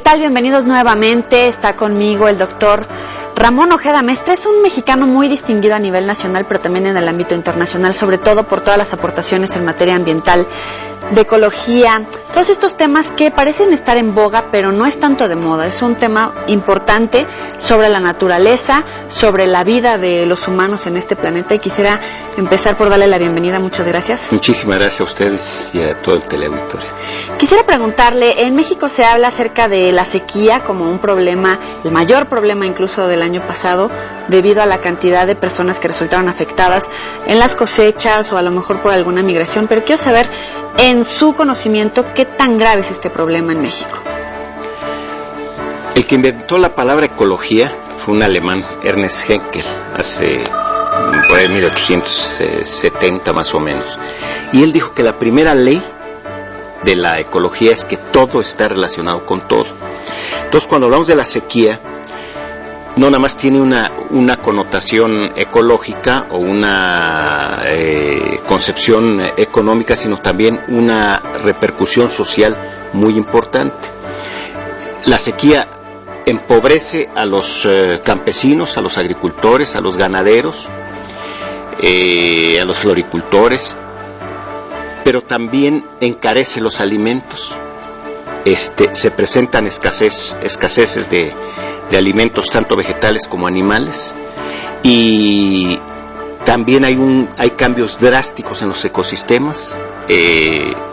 tal? Bienvenidos nuevamente. Está conmigo el doctor Ramón Ojeda Mestre. Es un mexicano muy distinguido a nivel nacional, pero también en el ámbito internacional, sobre todo por todas las aportaciones en materia ambiental, de ecología, todos estos temas que parecen estar en boga, pero no es tanto de moda. Es un tema importante sobre la naturaleza, sobre la vida de los humanos en este planeta, y quisiera empezar por darle la bienvenida. Muchas gracias. Muchísimas gracias a ustedes y a todo el teleauditorio. Quisiera preguntarle, en México se habla acerca de la sequía como un problema, el mayor problema incluso del año pasado, debido a la cantidad de personas que resultaron afectadas en las cosechas o a lo mejor por alguna migración, pero quiero saber, en su conocimiento, ¿qué tan grave es este problema en México? El que inventó la palabra ecología fue un alemán, Ernest Haeckel, hace por ahí 1870 más o menos. Y él dijo que la primera ley de la ecología es que todo está relacionado con todo. Entonces, cuando hablamos de la sequía, no nada más tiene una connotación ecológica o una concepción económica, sino también una repercusión social muy importante. La sequía empobrece a los campesinos, a los agricultores, a los ganaderos, a los floricultores, pero también encarece los alimentos. Se presentan escaseces de alimentos tanto vegetales como animales, y también hay cambios drásticos en los ecosistemas.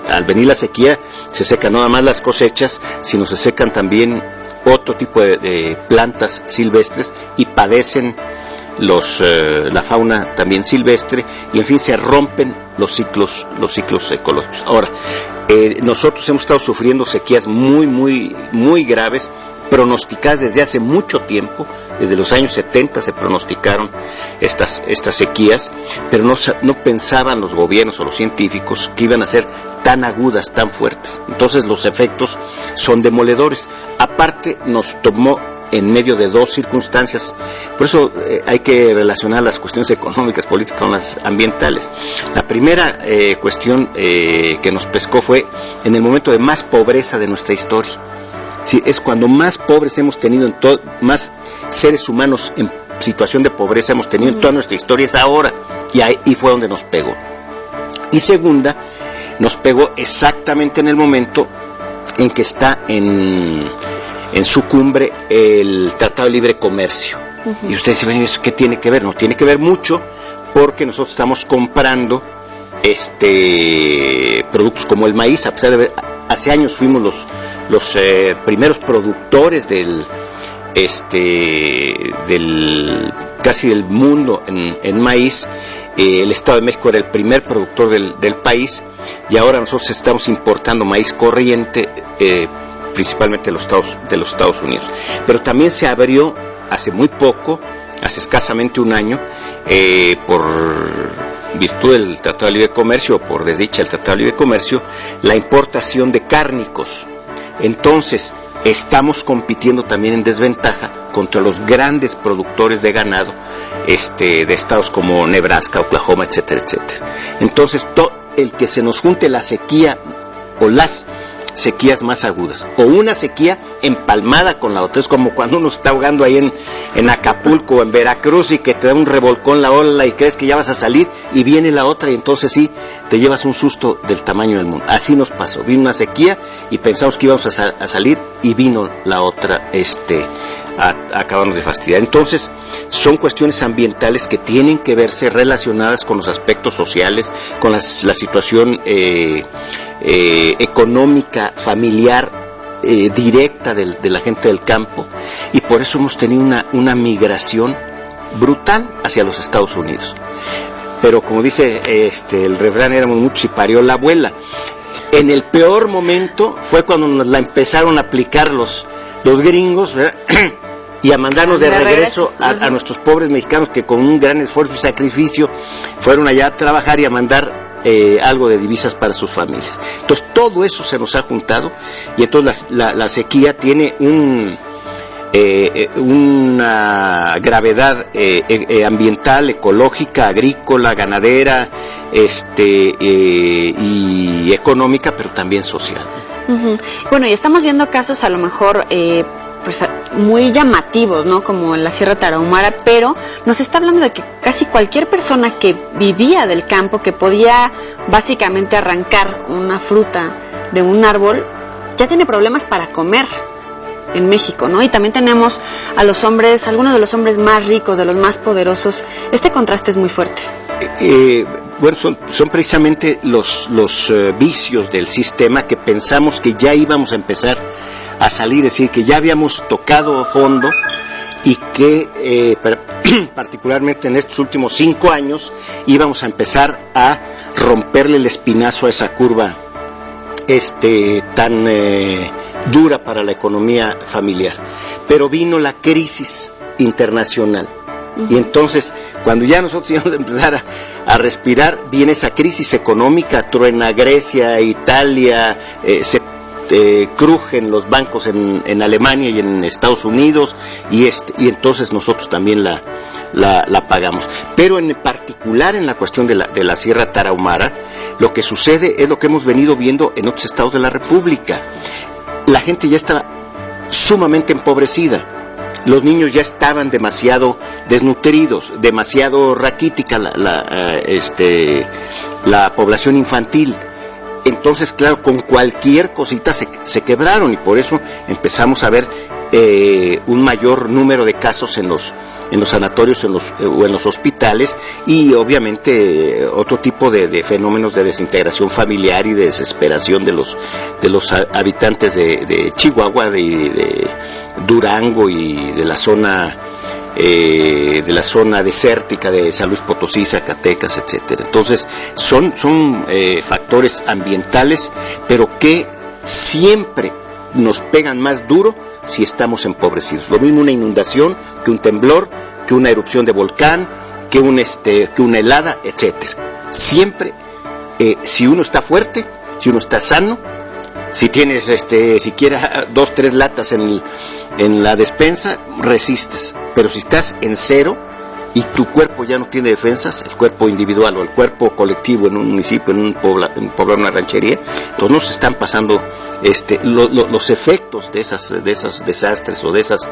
Al venir la sequía se secan no nada más las cosechas, sino se secan también otro tipo de plantas silvestres, y padecen la fauna también silvestre, y en fin se rompen los ciclos ecológicos. Ahora, nosotros hemos estado sufriendo sequías muy graves, pronosticadas desde hace mucho tiempo. Desde los años 70 se pronosticaron estas sequías, pero no pensaban los gobiernos o los científicos que iban a ser tan agudas, tan fuertes. Entonces los efectos son demoledores. Aparte, nos tomó en medio de dos circunstancias. Por eso hay que relacionar las cuestiones económicas, políticas con las ambientales. La primera cuestión que nos pescó fue en el momento de más pobreza de nuestra historia. Sí, es cuando más pobres hemos tenido, más seres humanos en situación de pobreza hemos tenido en toda nuestra historia, es ahora, y ahí fue donde nos pegó. Y segunda, nos pegó exactamente en el momento en que está en su cumbre el Tratado de Libre Comercio. Y ustedes dicen, ¿eso qué tiene que ver? No tiene que ver mucho, porque nosotros estamos comprando productos como el maíz, a pesar de hace años fuimos los primeros productores casi del mundo en maíz. El Estado de México era el primer productor del país, y ahora nosotros estamos importando maíz corriente, principalmente de los Estados Unidos. Pero también se abrió hace muy poco, hace escasamente un año, por virtud del Tratado de Libre Comercio, o por desdicha del Tratado de Libre Comercio, la importación de cárnicos. Entonces, estamos compitiendo también en desventaja contra los grandes productores de ganado de estados como Nebraska, Oklahoma, etcétera, etcétera. Entonces, el que se nos junte la sequía o las sequías más agudas, o una sequía empalmada con la otra, es como cuando uno está ahogando ahí en Acapulco o en Veracruz, y que te da un revolcón la ola y crees que ya vas a salir, y viene la otra, y entonces sí, te llevas un susto del tamaño del mundo. Así nos pasó, vino una sequía y pensamos que íbamos a salir, y vino la otra a acabarnos de fastidiar. Entonces, son cuestiones ambientales que tienen que verse relacionadas con los aspectos sociales, con la situación económica, familiar, directa de la gente del campo, y por eso hemos tenido una migración brutal hacia los Estados Unidos. Pero como dice el refrán, éramos muchos y parió la abuela. En el peor momento fue cuando nos la empezaron a aplicar los gringos, ¿verdad? Y a mandarnos de regreso a nuestros pobres mexicanos, que con un gran esfuerzo y sacrificio fueron allá a trabajar y a mandar algo de divisas para sus familias. Entonces todo eso se nos ha juntado, y entonces la sequía tiene una gravedad ambiental, ecológica, agrícola, ganadera, y económica, pero también social. Uh-huh. Bueno, y estamos viendo casos a lo mejor pues muy llamativos, ¿no? Como en la Sierra Tarahumara, pero nos está hablando de que casi cualquier persona que vivía del campo, que podía básicamente arrancar una fruta de un árbol, ya tiene problemas para comer en México, ¿no? Y también tenemos a los hombres, algunos de los hombres más ricos, de los más poderosos. Este contraste es muy fuerte. Bueno, son precisamente los vicios del sistema que pensamos que ya íbamos a empezar a salir, es decir, que ya habíamos tocado fondo y que particularmente en estos últimos 5 años íbamos a empezar a romperle el espinazo a esa curva tan dura para la economía familiar. Pero vino la crisis internacional. Y entonces, cuando ya nosotros íbamos a empezar a respirar, viene esa crisis económica, truena Grecia, Italia, se crujen los bancos en Alemania y en Estados Unidos, y entonces nosotros también la pagamos. Pero en particular en la cuestión de la Sierra Tarahumara, lo que sucede es lo que hemos venido viendo en otros estados de la República. La gente ya estaba sumamente empobrecida. Los niños ya estaban demasiado desnutridos, demasiado raquítica la población infantil. Entonces, claro, con cualquier cosita se quebraron, y por eso empezamos a ver un mayor número de casos en los sanatorios o en los hospitales, y obviamente otro tipo de fenómenos de desintegración familiar y de desesperación de los habitantes de Chihuahua, de Durango y de la zona desértica de San Luis Potosí, Zacatecas, etcétera. Entonces son factores ambientales, pero que siempre nos pegan más duro si estamos empobrecidos. Lo mismo una inundación, que un temblor, que una erupción de volcán, que una helada, etcétera. Siempre, si uno está fuerte, si uno está sano, si tienes siquiera 2-3 latas en la despensa, resistes. Pero si estás en cero y tu cuerpo ya no tiene defensas, el cuerpo individual o el cuerpo colectivo en un municipio, en un pueblo, una ranchería, entonces nos están pasando los efectos de esos desastres o de esas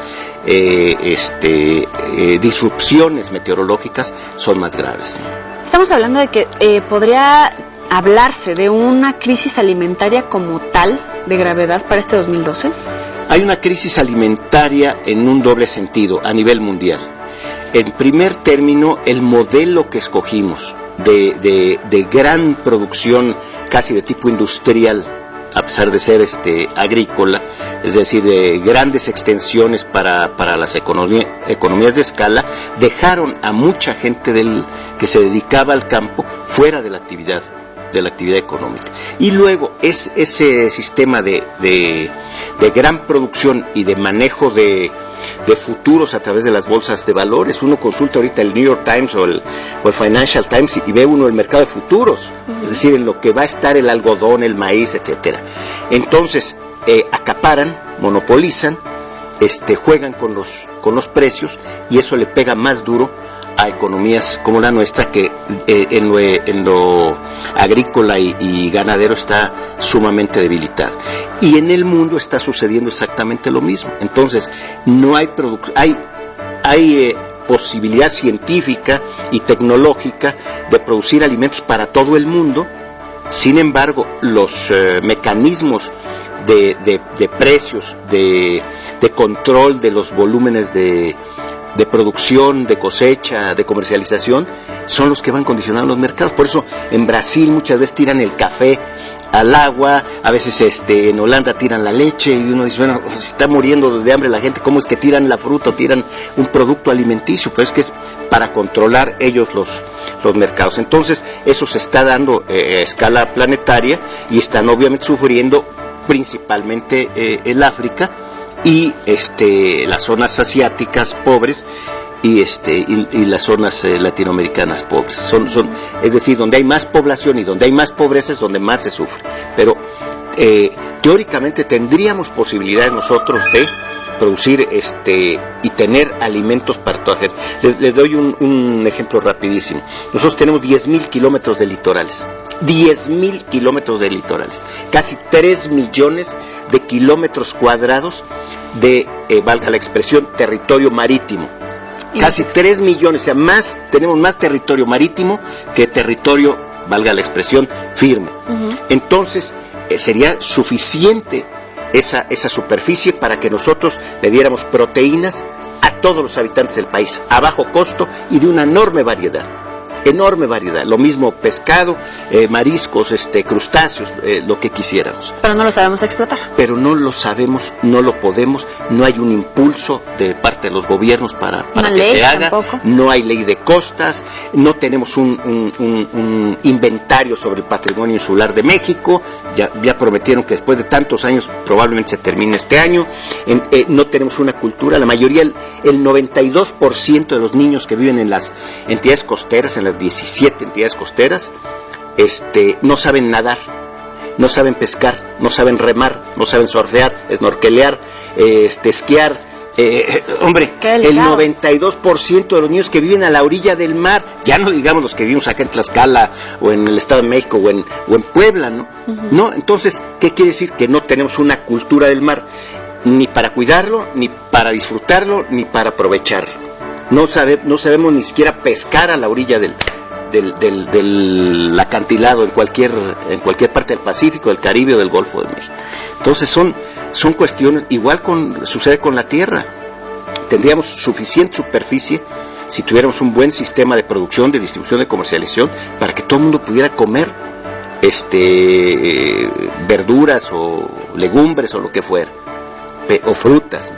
disrupciones meteorológicas son más graves, ¿no? Estamos hablando de que podría hablarse de una crisis alimentaria como tal, de gravedad, para este 2012. Hay una crisis alimentaria en un doble sentido a nivel mundial. En primer término, el modelo que escogimos de gran producción, casi de tipo industrial, a pesar de ser agrícola, es decir, de grandes extensiones para las economías de escala, dejaron a mucha gente que se dedicaba al campo fuera de la actividad económica. Y luego ese sistema de gran producción y de manejo de futuros a través de las bolsas de valores. Uno consulta ahorita el New York Times o el Financial Times y ve uno el mercado de futuros, es decir, en lo que va a estar el algodón, el maíz, etcétera. Entonces acaparan, monopolizan, juegan con los precios, y eso le pega más duro a economías como la nuestra, que en lo agrícola y ganadero está sumamente debilitada. Y en el mundo está sucediendo exactamente lo mismo. Entonces, no hay posibilidad científica y tecnológica de producir alimentos para todo el mundo. Sin embargo, los mecanismos de precios, de control de los volúmenes de producción, de cosecha, de comercialización, son los que van condicionando los mercados. Por eso en Brasil muchas veces tiran el café al agua, a veces en Holanda tiran la leche, y uno dice, bueno, se está muriendo de hambre la gente, ¿cómo es que tiran la fruta o tiran un producto alimenticio? Pero es que es para controlar ellos los mercados. Entonces eso se está dando a escala planetaria, y están obviamente sufriendo principalmente el África y las zonas asiáticas pobres y las zonas latinoamericanas pobres. Es decir, donde hay más población y donde hay más pobreza es donde más se sufre. Pero teóricamente tendríamos posibilidades nosotros de producir y tener alimentos para toda la gente. Les doy un ejemplo rapidísimo. Nosotros tenemos 10,000 kilómetros de litorales. 10,000 kilómetros de litorales. Casi 3 millones de kilómetros cuadrados de, valga la expresión, territorio marítimo. Casi 3 millones, o sea, tenemos más territorio marítimo que territorio, valga la expresión, firme. Entonces, sería suficiente esa superficie para que nosotros le diéramos proteínas a todos los habitantes del país, a bajo costo y de una enorme variedad. Lo mismo pescado, mariscos, crustáceos, lo que quisiéramos. Pero no lo sabemos explotar. Pero no lo sabemos, no lo podemos, no hay un impulso de parte de los gobiernos para que se haga. Tampoco. No hay ley de costas, no tenemos un inventario sobre el patrimonio insular de México, ya prometieron que después de tantos años probablemente se termine este año. No tenemos una cultura, la mayoría, el 92% de los niños que viven en las entidades costeras, en las 17 entidades costeras, no saben nadar, no saben pescar, no saben remar, no saben surfear, snorkelear, esquiar. Hombre, el 92% de los niños que viven a la orilla del mar, ya no digamos los que vivimos acá en Tlaxcala o en el Estado de México o en Puebla, ¿no? No, entonces, ¿qué quiere decir? Que no tenemos una cultura del mar, ni para cuidarlo, ni para disfrutarlo, ni para aprovecharlo. No sabemos ni siquiera pescar a la orilla del acantilado en cualquier parte del Pacífico, del Caribe o del Golfo de México. Entonces son cuestiones, igual sucede con la tierra. Tendríamos suficiente superficie si tuviéramos un buen sistema de producción, de distribución, de comercialización, para que todo el mundo pudiera comer verduras o legumbres o lo que fuera, o frutas.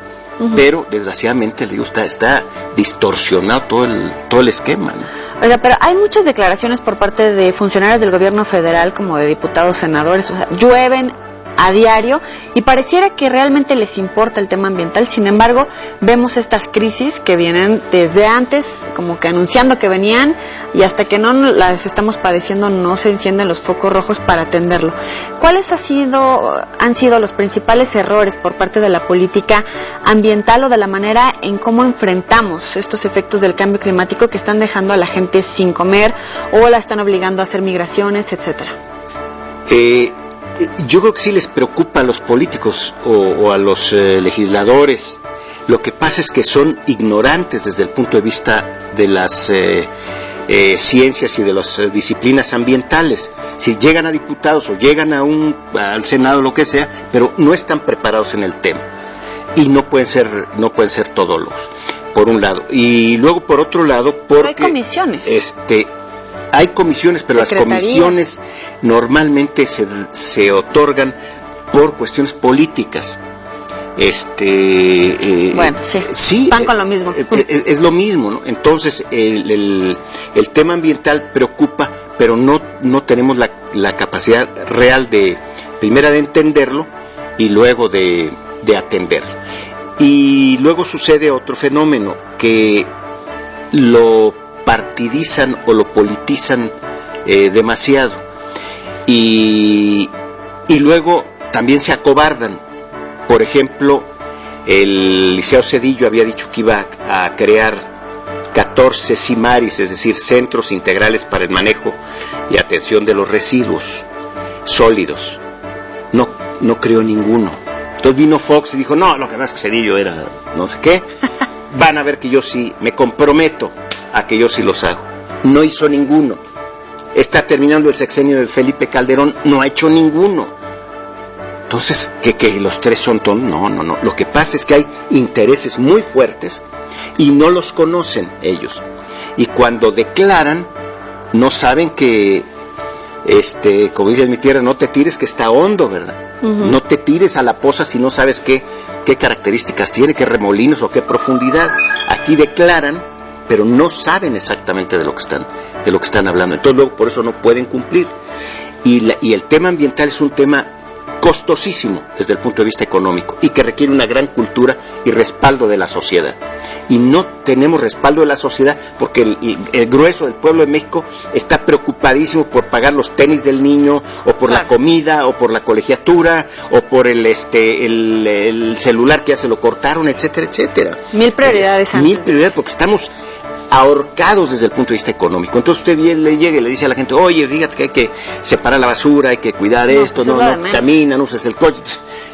Pero desgraciadamente, le digo, está distorsionado todo el esquema, ¿no? Oiga, pero hay muchas declaraciones por parte de funcionarios del gobierno federal, como de diputados, senadores, o sea, llueven a diario y pareciera que realmente les importa el tema ambiental. Sin embargo, vemos estas crisis que vienen desde antes, como que anunciando que venían, y hasta que no las estamos padeciendo no se encienden los focos rojos para atenderlo. ¿Cuáles han sido los principales errores por parte de la política ambiental o de la manera en cómo enfrentamos estos efectos del cambio climático que están dejando a la gente sin comer o la están obligando a hacer migraciones, etcétera? Yo creo que sí les preocupa a los políticos o a los legisladores. Lo que pasa es que son ignorantes desde el punto de vista de las ciencias y de las disciplinas ambientales. Si llegan a diputados o llegan al Senado, lo que sea, pero no están preparados en el tema. Y no pueden ser todólogos, por un lado. Y luego, por otro lado, porque hay comisiones. Hay comisiones, pero las comisiones normalmente se otorgan por cuestiones políticas. Bueno, sí, van con lo mismo. Es lo mismo, ¿no? Entonces, el tema ambiental preocupa, pero no tenemos la capacidad real primero de entenderlo y luego de atenderlo. Y luego sucede otro fenómeno, que lo partidizan o lo politizan demasiado y luego también se acobardan. Por ejemplo, el licenciado Zedillo había dicho que iba a crear 14 CIMARIS, es decir, centros integrales para el manejo y atención de los residuos sólidos. No creó ninguno. Entonces vino Fox y dijo, no, lo que pasa es que Zedillo era no sé qué. Van a ver que yo sí me comprometo a que yo sí los hago. No hizo ninguno. Está terminando el sexenio de Felipe Calderón, no ha hecho ninguno. Entonces, ¿que los tres son tontos? No. Lo que pasa es que hay intereses muy fuertes y no los conocen ellos. Y cuando declaran, no saben que, como dice mi tierra, no te tires que está hondo, ¿verdad? No te tires a la poza si no sabes qué características tiene, qué remolinos o qué profundidad. Aquí declaran, pero no saben exactamente de lo que están hablando. Entonces luego por eso no pueden cumplir. Y el tema ambiental es un tema costosísimo desde el punto de vista económico y que requiere una gran cultura y respaldo de la sociedad. Y no tenemos respaldo de la sociedad porque el grueso del pueblo de México está preocupadísimo por pagar los tenis del niño, o por la comida, o por la colegiatura, o por el celular que ya se lo cortaron, etcétera, etcétera. Mil prioridades antes. Mil prioridades, porque estamos ahorcados desde el punto de vista económico. Entonces usted le llega y le dice a la gente, oye, fíjate que hay que separar la basura, hay que cuidar esto, no camina, no uses el coche.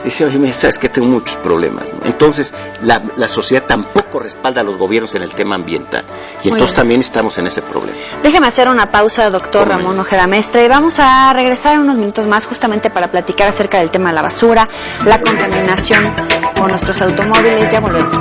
Dice, oye, mira, sabes que tengo muchos problemas, ¿no? Entonces la sociedad tampoco respalda a los gobiernos en el tema ambiental. Y entonces también estamos en ese problema. Déjeme hacer una pausa, doctor Ramón Ojeda Mestre. Vamos a regresar en unos minutos más justamente para platicar acerca del tema de la basura, la contaminación con nuestros automóviles. Ya volvemos.